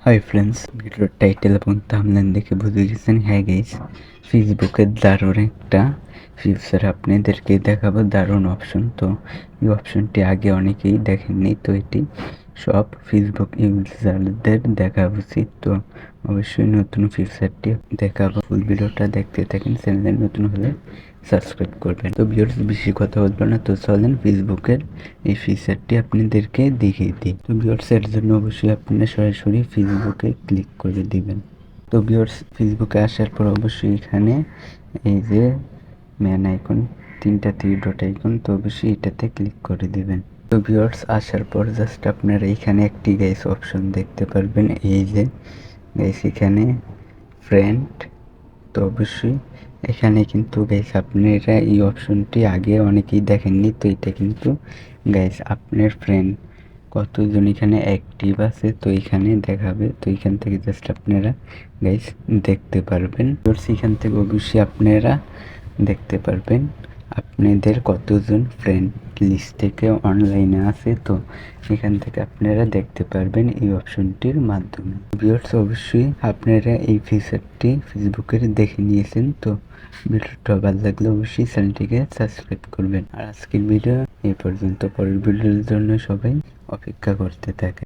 Hi friends, ভিডিওর title এবং thumbnail দেখে বুঝে গেছেন। হ্যাঁ গাইস, ফেসবুকের দারুণ একটা ফিচার আপনাদেরকে দেখাবো, দারুণ অপশন। তো এই অপশনটি আগে অনেকেই দেখেননি, তো এটি সব ফেসবুক ইউজারদের দেখা উচিত। তো অবশ্যই নতুন ফিচারটি দেখাবো, ফুল ভিডিওটা দেখতে থাকেন। চ্যানেলে নতুন হলে সাবস্ক্রাইব করবেন। তো ভিউয়ার্স, বেশি কথা বলবো না, তো চলেন ফেসবুকের এই ফিচারটি আপনাদেরকে দেখিয়ে দিই। তো ভিউয়ার্স, এর জন্য অবশ্যই আপনারা সরাসরি ফেসবুকে ক্লিক করে দিবেন। তো ভিউয়ার্স, ফেসবুকে আসার পর অবশ্যই এখানে এই যে ম্যান আইকন, তিনটা থ্রি ডট আইকন, তো অবশ্যই এটাতে ক্লিক করে দিবেন। তো ভিউয়ার্স, আসার পর জাস্ট আপনারা এখানে একটি গাইস অপশন দেখতে পারবেন, এই যে গাইস এখানে ফ্রেন্ড। তো অবশ্যই এখানে কিন্তু গাইস আপনারা এই অপশনটি আগে অনেকেই দেখেননি, তো এটা কিন্তু গাইস আপনার ফ্রেন্ড কতজন এখানে অ্যাক্টিভ আছে তো এখানে দেখাবে। তো এখান থেকে জাস্ট আপনারা গাইস দেখতে পারবেন। এখান থেকে অবশ্যই আপনারা দেখতে পারবেন আপনাদের কতজন ফ্রেন্ড লিস্ট থেকে অনলাইনে আছে। তো এখান থেকে আপনারা দেখতে পারবেন এই অপশনটির মাধ্যমে। ভিউয়ার্স, অবশ্যই আপনারা এই ফিচারটি ফেসবুকের দেখে নিয়েছেন। তো ভিডিওটা ভালো লাগলে অবশ্যই চ্যানেলটিকে সাবস্ক্রাইব করবেন। আর আজকের ভিডিও এই পর্যন্ত, পরের ভিডিওর জন্য সবাই অপেক্ষা করতে থাকে।